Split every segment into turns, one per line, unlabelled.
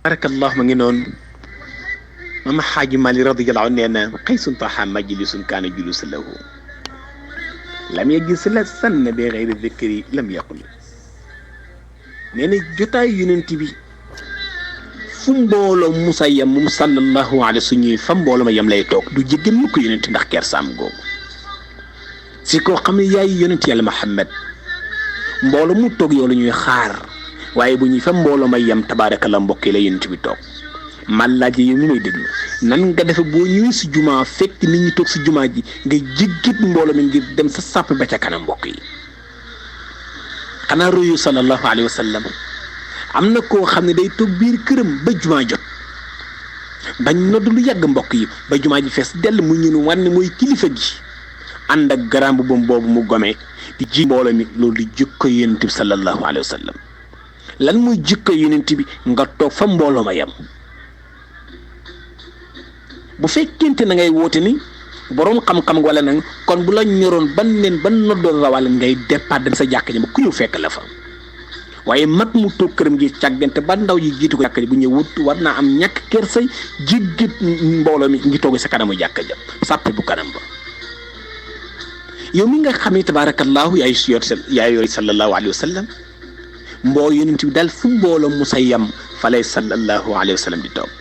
barakallahu ma ngi noonu mama xaaji mali radiyallahu anhu nee na xaysun taxa majlisun kaana julus lahu lam yajlis la sanna bi xeyri dikri lam yaqul nee na jotaay yonent bi fu mbooloo musa yam moom sallallahu alayhi suñuy fa mbooloo ma yam lay toog du jéggi mukk yonent ndax kersaam googu si koo xam ne yaay yonent yàlla Muhammad mbooloo mu toog yow la ñuy xaar waaye bu ñuy fa mbooloo ma yam tabaaraka mbokk yi la yonent bi toog man laaj yi ñu may déglu nan nga defe boo ñëwee si jumaa fekk nit ñi toog si jumaa ji nga jéggit mbooloo mi ngir dem sa sàpp ba ca kanam mbokk yi xanaa royu sallallahu alayhi wa sallam am na koo xam ne day toog biir këram ba jumaa jot bañ nodd lu yàgg mbokk yi ba jumaa ji fees dell mu ñun wanne mooy kilifa gi ànd ak garam bu boobu mu gome di ji mbooloo mi loolu di jikko yonent bi sallallahu alayhi wa sallam lan muy jikko yonent bi nga toog fa mbooloo ma yam bu fekkente na ngay woote ni borom xam-xam wala nag kon bu la ñoroon ban noddoon rawal ngay départ dem sa jàkk ji ma ku ñëw fekk la fa waaye mag mu toog këram gi càggante ba ndaw yi jiitu ko jàkk ji bu ñëw wut war naa am ñàkk kersay jiggit mbooloo mi ngi toog sa kanamu jàkk ja sàppe bu kanam ba yow mi nga xam ne tabarakallahu yaay yooyu sallallahu alayhi wa sallam mboo yonent bi daal fu mbooloo musa yam fa lay sallallahu alayhi wa sallam di toog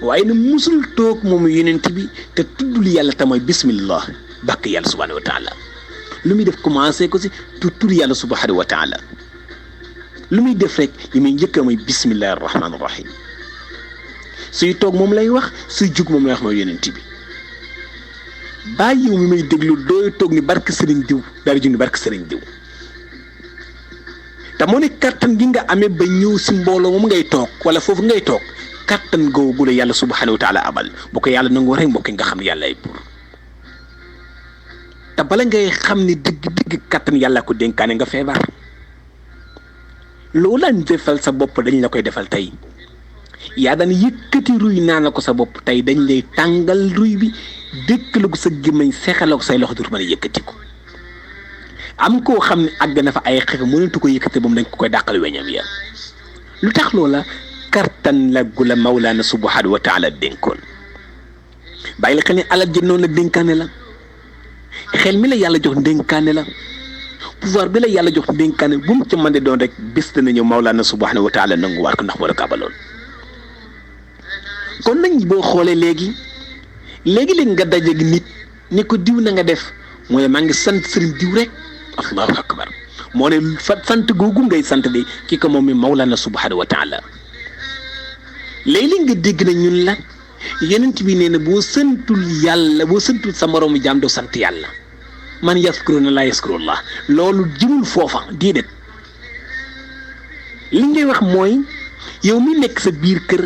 waaye nag musul toog moom yonent bi te tuddul yàlla te mooy bismillah bàkk yàlla subhanahu wa taala lu muy def commencé ko si tudd yàlla subhanahu wa taala lu muy def rek li muy njëkk mooy bismillahi rahmaani rahim suy toog moom lay wax suy jug moom lay wax mooy yonent bi bàyyi yow mi may déglu dooy toog ni barke sëriñ diw daal di jug ni barke sëriñ diw te moo ne kattan gi nga amee ba ñëw si mbooloo moom ngay toog wala foofu ngay toog kattan googu la yàlla subhanahu wa taala abal bu ko yàlla nangoo rek mbokk nga xam ne yàlla ay pour te bala ngay xam ni dëgg kattan yàlla ko dénkaane nga feebar loola defal sa bopp dañ la koy defal tey yaa daan yëkkati ruy naan la ko sa bopp tey dañ lay tàngal ruy bi dëkkale ko sa gémmañ seexale ko say loxo dootu mën a yëkkati ko am koo xam ne àgg na fa ay xeex mënatu ko yëkkati moom dañ ko koy dàqal weñam ya lu tax loola kartan la gu la mawlaana subhanahu wa taala dénkoon bàyyi la xel ni alal ji noonu la dénkaane la xel mi la yàlla jox dénkaane la pouvoir bi la yàlla jox dénkaane bu mu ca mën de doon rek bés dana ñëw mawlaana subhanahu wa taala nanguwaat ko ndax moo la ko abaloon kon nañ boo xoolee léegi nga dajeeg nit ni ko diw na nga def mooy maa ngi sant sëriñ diw rek allahu akbar moo ne sant googu ngay sant de ki ko moom mi mawlaana subhanahu wa taala léeg-léeg nga dégg na ñun la yonent bi nee na boo santul sa moroomu jaam doo sant yàlla man yaskuruna la yaskurullah loolu jëmul foofa déedéet li ngay wax mooy yow mi nekk sa biir kër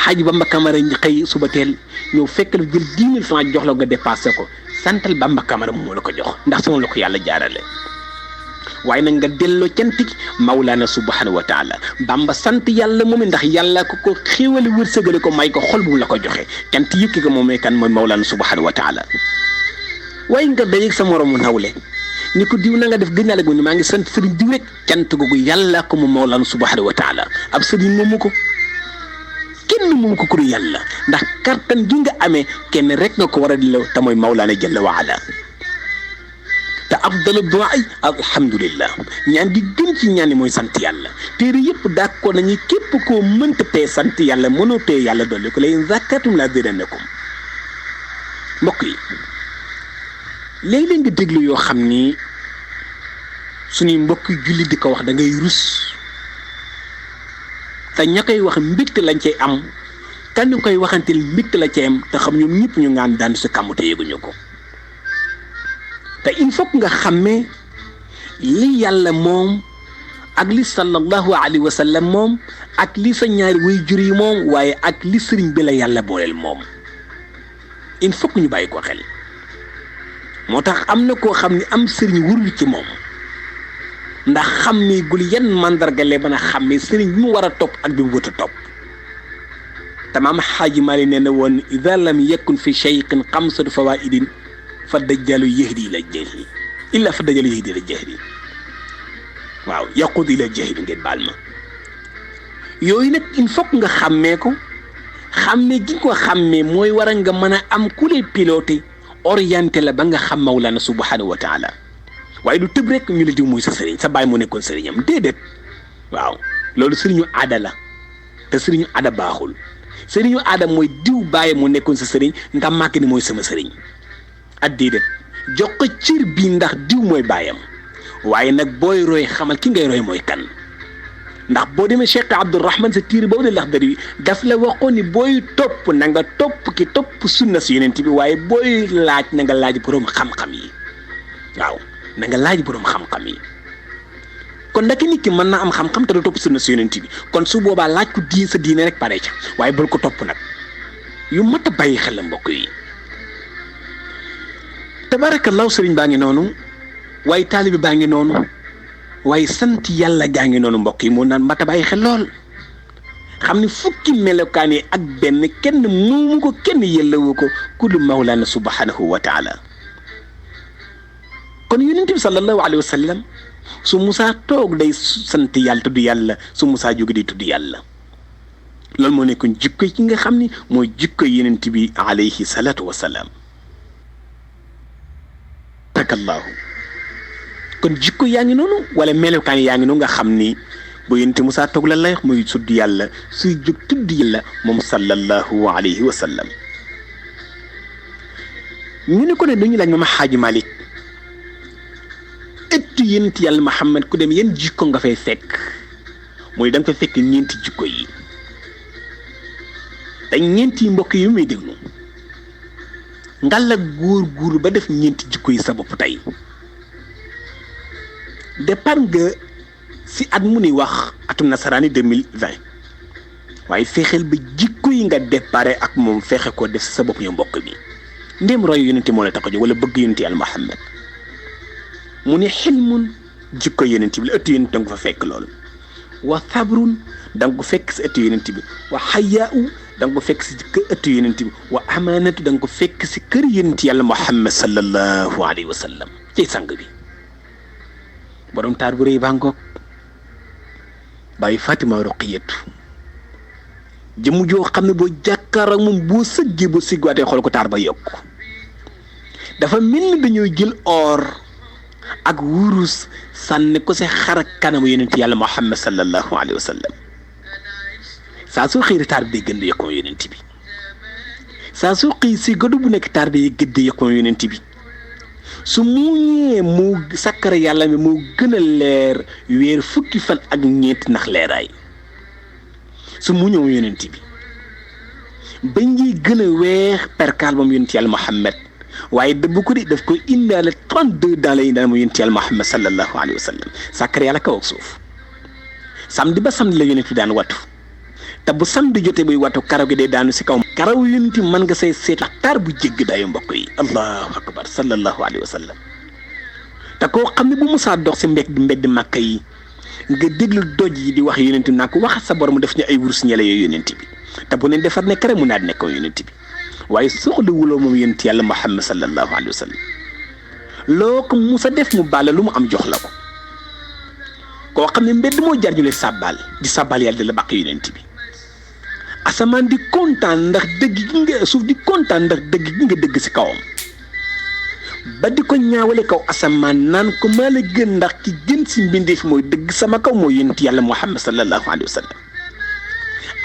xaaj Bamba Camara xëy suba teel ñëw fekk la jël 10 000 francs jox la nga dépassé ko santal Bamba Camara moo la ko jox ndax sama la ko yàlla jaarale waaye nag nga delloo cant gi mawlaana subhanahu wa taala Bamba sant yàlla moom ndax yàlla ko xéewale wërsëgale ko may ko xol bu la ko joxe cant yëkki ko moomee kan mooy mawlaana subhanahu wa taala waaye nga dajeeg sa moromu nawle ni ko diw na nga def gën a la ni maa ngi sant sëriñ diw rek cant googu yàlla ko moom mawlaana subhanahu wa taala ab sëriñ moomu ko kenn moomu ko kuru yàlla ndax kartan gi nga amee kenn rek nga ko war a di la te mooy mawlaana jalla wa ala te afdalu du'a alhamdulillah ñaan gi gën ci ñaan mooy sant yàlla téere yëpp d'accord nañu képp koo mënta tee sant yàlla mënoo tee yàlla dolli ko la in zakartum la azidannakum mbokk yi léeg-léeg nga déglu yoo xam ni suñuy mbokk julli di ko wax da ngay rus te ña koy wax mbégte lañ cay am kan ñu koy waxanteel mbégte la cay am te xam ñoom ñëpp ñu ngaan daan sa kàmm te yëguñu ko te il faut nga xàmmee li yàlla moom ak li sallallahu alayhi wa sallam moom ak li sa ñaari waajur yi moom waaye ak li sëriñ bi la yàlla booleel moom il faut ñu bàyyi ko xel moo tax am na koo xam ne am sëriñ wurul ci moom ndax xam ni gul yan mandarga lee mën a xam ne sëriñ bi mu war a topp ak bi mu wët a topp te maam Xaaji Maalik nee na woon ida lam yakun fi shay'in xamsatu fawaidin fa dajjalu yahdi ila jahli illa fa dajjalu yahdi ila jahli waaw yaqud ila jahli ngeen baal ma yooyu nag il faut nga xàmmee ko xàmmee gi ko xàmmee mooy war a nga mën a am ku lay piloté orienté la ba nga xam Mawlana subhanahu wa taala waaye du tëb rek ñu la diw mooy sa sëriñ sa baay mu nekkoon sëriñam déedéet waaw loolu sëriñu aada la te sëriñu aada baaxul sëriñu aada mooy diw bàyyi mu nekkoon sa sëriñ nga màgg ni mooy sama sëriñ ak déedéet jox ko cër bii ndax diw mooy baayam waaye nag booy roy xamal ki ngay roy mooy kan ndax boo demee Cheikh Abdourahman sa tiir boobu de Laxdari daf la waxoon ni booy topp na nga topp ki topp sunna si yonent bi waaye booy laaj na nga laaj boroom xam-xam yi waaw na nga laaj boroom xam-xam yi kon nag nit ki mën naa am xam-xam te du topp sunna si yonent bi kon su boobaa laaj ko sa diine rek pare ca waaye bul ko topp nag yu mat a bàyyi xel la mbokk yi tabarakallahu sëriñ baa ngi noonu waaye taalibi baa ngi noonu waaye sant yàlla gaa ngi noonu mbokk yi moo naan mat a bàyyi xel lool xam ni fukki melokaan yi ak benn kenn moomu ko kenn yëllawu ko ku du Mawlana subhanahu wa taala kon yonent bi sallallahu alayhi wa sallam su Musaa toog day sant yàlla tudd yàlla su Musaa jóge day tudd yàlla loolu moo nekkoon jikko yi nga xam ni mooy jikko yonent bi alayhi salaatu wa salaam takallahu kon jikko yaa ngi noonu wala melokaan yaa ngi noonu nga xam ni bu yonent Musaa toog la lay wax muy tudd yàlla suy jóg tudd yàlla moom sallallahu alayhi wa sallam ñu ne ko ne dañu laaj Mama Xaaji Malick ëttu yonent yàlla Muhammad ku dem yan jikko nga fay fekk mooy da nga fay fekk ñeenti jikko yi te ñeenti mbokk yi muy déglu ngalla góor ba def ñeenti jikko yi sa bopp tey départ nga si at mu ni wax atum nasaraani 2020 waaye fexeel ba jikko yi nga déparé ak moom fexe ko def si sa bopp yow mbokk mi ndéem roy yonent moo la tax a jóg wala bëgg yonent yàlla Muhammad mu ne xilmun jikko yonent bi la ëttu yonent da nga fa fekk loolu wa sabrun da nga ko fekk si ëttu yonent bi wa xayaau da nga ko fekk si ëttu yonent bi wa amaanatu da nga ko fekk si kër yonent yàlla Muhammad sallallahu alayhi wa sallam ci sang bi borom taar bu rëy baa ngoog bàyyi Fatima Roqiyatu jëmu joo xam ne boo jàkkaar ak moom boo sëggee boo sigwaatee xool ko taar ba yokk dafa mel ni dañoo jël or ak wurus sànni ko si xar kanamu yonent yàlla Muhammad sallallahu alayhi wa sallam saa soo xëy taar bi day gën di yokk yonent bi saa soo xëy si gëdu bu nekk taar bi day gën di yokk yonent bi su muñee mu sakkara yàlla mi moo gën a leer weer fukki fan ak ñeent ndax leeraay su muñoo yonent bi bañ yi gën a weex perkaal moom yonent yàlla Muhammad waaye dëbb ko di daf koy indaale 32 dans lay indaale moom yonent yàlla Muhammad sallallahu alayhi wa sallam sakkara yàlla kaw ak suuf samedi ba samedi la yonent bi daan wattu te bu samedi jotee buy wattu karaw gi day daanu si kaw karaw yonent mën nga say seet taar bu jégg dayu mbokk yi allahu akbar sallallahu alayhi wa sallam te koo xam ne bu musaa dox si mbedd màkka yi nga déglu doj yi di wax yonent bi naa ko wax sa borom def ñu ay wurus ñele yooyu yonent bi te bu ne defar ne kare mu naa di nekkoon yonent bi waaye soxla wuloo moom yonent yàlla Muhammad sallallahu alayhi wa sallam loo ko musa def mu baale lu mu am jox la ko koo xam ne mbedd moo jar ñu lay sàbbaal di sàbbaal yàlla di la bàq yonent bi asamaan di kontaan ndax dëgg gi nga suuf di kontaan ndax dëgg gi nga dëgg si kawam ba di ko ñaawale kaw asamaan naan ko maa la gën ndax ki gën si mbindeef mooy dëgg sama kaw mooy yonent yàlla Muhammad sallallahu alayhi wa sallam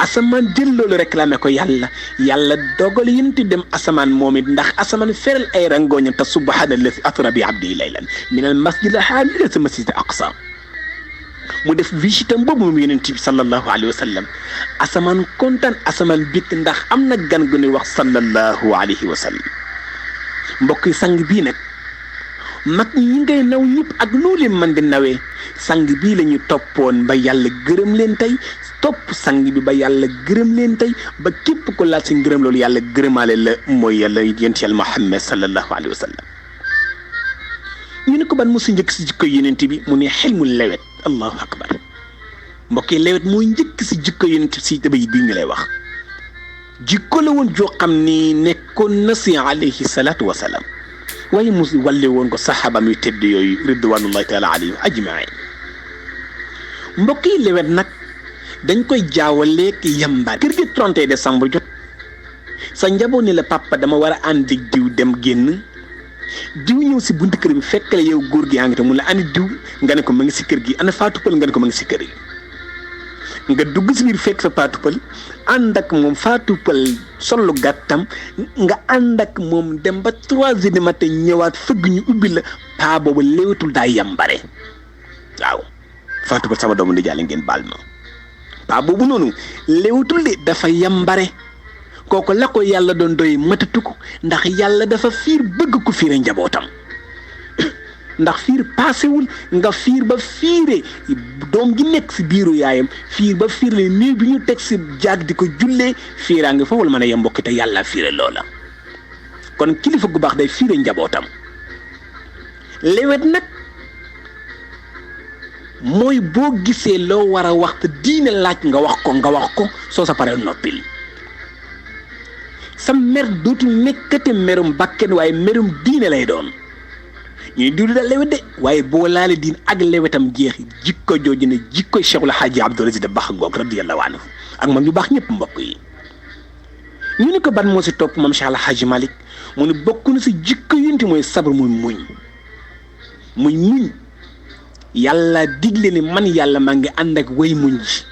asamaan jël loolu réclamé ko yàlla dogal yonent dem asamaan moom it ndax asamaan feral ay rangooñam te subhaana allazi asra bi abdihi laylan min al masjid al haram ila al masjid al aqsa mu def visitam boobu moom yonent bi sallallahu alayhi wa sallam asamaan kontaan asamaan bikk ndax am na gan gu ñuy wax sallallahu alayhi wa sallam mbokk yi sang bii nag mag ñi ngay naw ñëpp ak loolu man di nawee sang bii la ñu toppoon ba yàlla gërëm leen tey topp sang bi ba yàlla gërëm leen tey ba képp ko laal si ngërëm loolu yàlla gërëmaale la mooy yàlla yonent yàlla Muhammad sallallahu alayhi wa sallam ñu ne ko ban mu si njëkk si jikko yonent bi mu ne xel mu lewet allahu akbar mbokk yi lewet mooy njëkk si jikko yonent si tabay bii ñu lay wax jikko la woon joo xam ni nekkoon na si alayhi salaatu wa salaam waaye mu walle woon ko saxaaba mi tedd yooyu ridwanullahi taala alayhim ajmain mbokk yi lewet nag dañ koy jaawale ki yambar kër gi 31 décembre jot sa njaboot ni la papa dama war a ànd ak diw dem génn diw ñëw si buntu kër bi fekk la yow góor gi yaa ngi te mu la ani diw nga ne ko ma ngi si kër gi ana Fatou Pël nga ne ko ma ngi si kër gi nga dugg si biir fekk fa Fatou Pël ànd ak moom Fatou Pël solu gàttam nga ànd ak moom dem ba 3 heures du matin ñëwaat fëgg ñu ubbi la paa boobu léewatul daa yambare waaw Fatou Pël sama doomu ndijaale ngeen baal ma paa boobu noonu léewatul de dafa yambare kooku la ko yàlla doon doy matatu ko ndax yàlla dafa fiir bëgg ko fiire njabootam ndax fiir paasewul nga fiir ba fiire doom gi nekk si biiru yaayam fiir ba fiir le néew bi ñu teg si jaag di ko jullee fiiraa ngi foofu la mën a yem mbokki te yàlla fiire loola kon kilifa gu baax day fiire njabootam lewet nag mooy boo gisee loo war a wax te diine laaj nga wax ko soo sa paree noppil sa mer dootul nekkate merum bakken waaye merum diine lay doon ñuy diwli da lewet de waaye boo laale diin ak lewetam jeexi jikko jooju ne jikko Cheikhul Hadji Abdoul Aziz Dabakh ngoog radiyallahu anhu ak mag ñu baax ñëpp mbokk yi ñu ne ko ban moo si topp moom Cheikh Al Hadji Malick mu ne bokk na si jikko yunti mooy sabar muy muñ yàlla digle ni man yàlla maa ngi ànd ak way muñ ji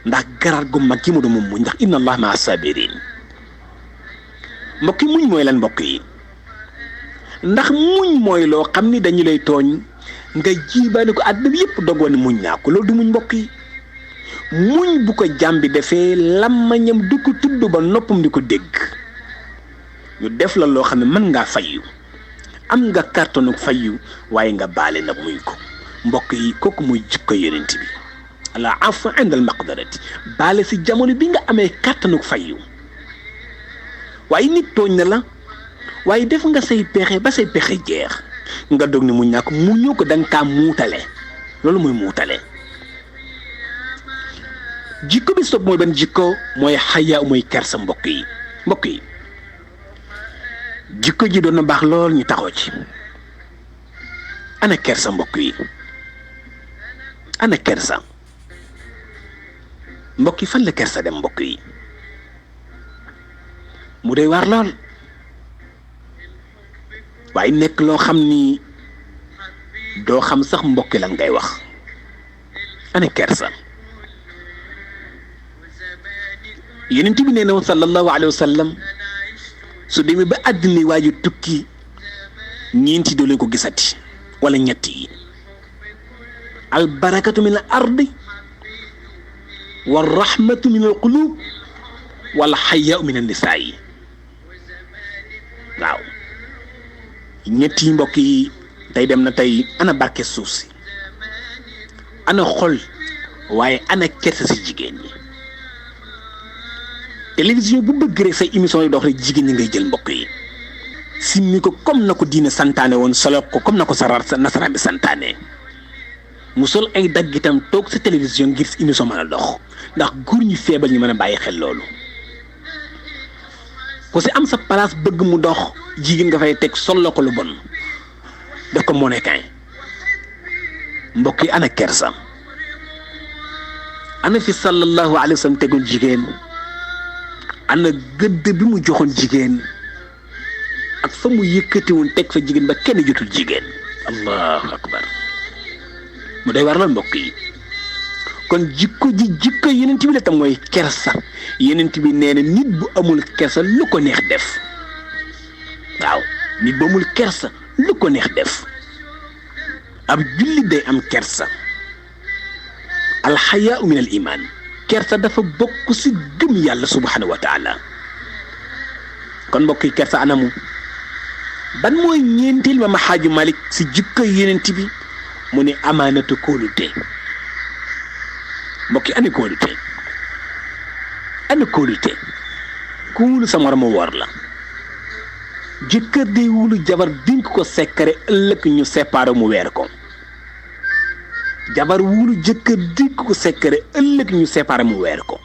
ndax garaat gu mag gi ma doon moom muñ ndax inna allah maa sabirin mbokk yi muñ mooy lan mbokk yi ndax muñ mooy loo xam ni dañu lay tooñ nga jiibaale ko àdduna bi yëpp dogoon ne muñ naa ko loolu du muñ mbokk yi muñ bu ko jàmbi defee làmmañam du ko tudd ba noppam di ko dégg ñu def la loo xam ne mën ngaa fayyu am nga kàttanu fayyu waaye nga baale nag muñ ko mbokk yi kooku muy jikko yonent bi ala afu indal maqdarati baale si jamono bi nga amee kàttanu fayyu waaye nit tooñ na la waaye def nga say pexe ba say pexe jeex nga dog ni muñ naa ko muñoo ko da nga kaa muutale loolu mooy muutale jikko bi stop mooy ban jikko mooy xaya mooy kersa mbokk yi jikko ji doon na baax lool ñu taxaw ci ana kersa mbokk yi ana kersa mbokk yi fan la kersa dem mbokk yi mu doy waar lool waaye nekk loo xam ni doo xam sax mbokki lan ngay wax ana kersa yonent bi nee na sallallahu alayhi wa sallam su demee ba àddina waaju tukki ñeenti doo leen ko gisati wala ñett yi al barakatu min al ardi wal rahmatu min al qulub wal xayaa min an nisaa yi waaw ñett yi mbokk yi tey dem na tey ana barke suuf si ana xol waaye ana kersa si jigéen ñi télévision bu bëgg rek say émission yi dox rek jigéen ñi ngay jël mbokk yi simmi ko comme na ko diine santaane woon solo ko comme na ko sa nasaraan bi santaane mu sol ay daggitam toog sa télévision ngir si émission mën a dox ndax góor ñi feebal ñu mën a bàyyi xel loolu ku si am sa place bëgg mu dox jigéen nga fay teg solo ko lu bon def ko mannequin mbokk yi ana kersa ana fi sallallahu alayhi wa sallam tegoon jigéen ana gëdd bi mu joxoon jigéen ak fa mu yëkkati woon teg fa jigéen ba kenn jotul jigéen allahu akbar mu day war la mbokk yi kon jikko yenent bi la tam mooy kersa yenent bi nee na nit bu amul kersa lu ko neex def waaw nit bu amul kersa lu ko neex def ab jullit day am kersa alxayaau min al iman kersa dafa bokk si gëm yàlla subhanahu wa taala kon mbokk yi kersa anamu ban mooy ñeenteel ma xaaju Malick si jikko yenent bi mu ne amaanatu kóolute mbokk yi ana kóolute ku wulu sa moromu wor la jëkkër day wulu jabar dénk ko sekkare ëllëg ñu séparé mu weer ko jabar wulu jëkkër dénk ko sekkare ëllëg ñu séparé mu weer ko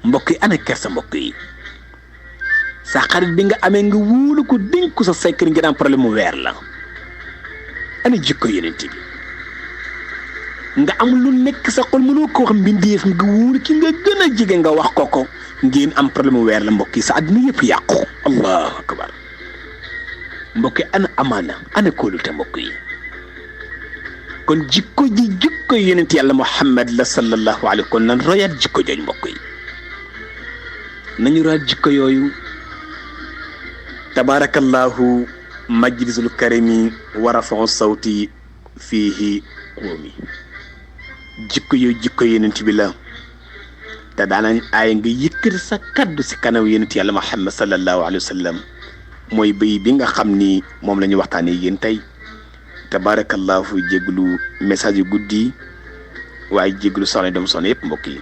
mbokk yi ana kersa mbokk yi sa xarit bi nga amee nga wulu ko dénk ko sa sekkare ngeen am problème mu weer la ana jikko yenent bi nga am lu nekk sa xol mënoo ko wax mbindeef nga wóor ki nga gën a jege nga wax ko ngeen am problème weer la mbokk yi sa àdduna yëpp yàqu. allahu akbar mbokk yi ana amaana ana kóolute mbokk yi. kon jikko yonent yàlla Muhammad la sallallahu alayhi kon nan royaat jikko jooju mbokk yi nañu royaat jikko yooyu. tabarakallahu majlisul karimi wa rafa'u sawti fiihi qoomi jikko yonent bi la te daanañ aay nga yëkkati sa kaddu si kanam yonent yàlla Muhammad sallallahu alayhi wa sallam mooy béy bi nga xam ni moom la ñu waxtaanee yéen tey tabarakallahu jéglu message yu guddi waaye jéglu soxna doom soxna yëpp mbokk yi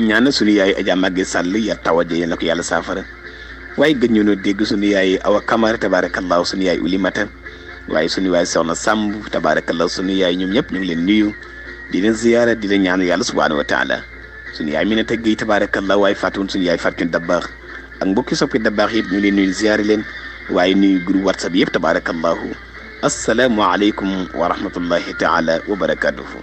ñaana suñu yaay Adja Maguette Sall ya tawaje yéen la ko yàlla saafara waaye gën ñu noo dégg suñu yaay Awa Kamara tabarakallahu suñu yaay Ulimata waaye suñu yaay soxna Samb tabarakallahu suñu yaay ñoom ñëpp ñu ngi leen nuyu di leen ziyaara di leen ñaan yàlla subhanahu wa taala suñu yaay mi ne teggee tabarakallahu waaye fàttewuñ suñu yaay Fatou Dabbaax ak mbokki soppi Dabbaax yëpp ñu leen nuyu ziyaare leen waaye nuyu groupe WhatsApp yëpp tabarakallahu assalaamu aleykum wa rahmatullahi taala wa barakatuhu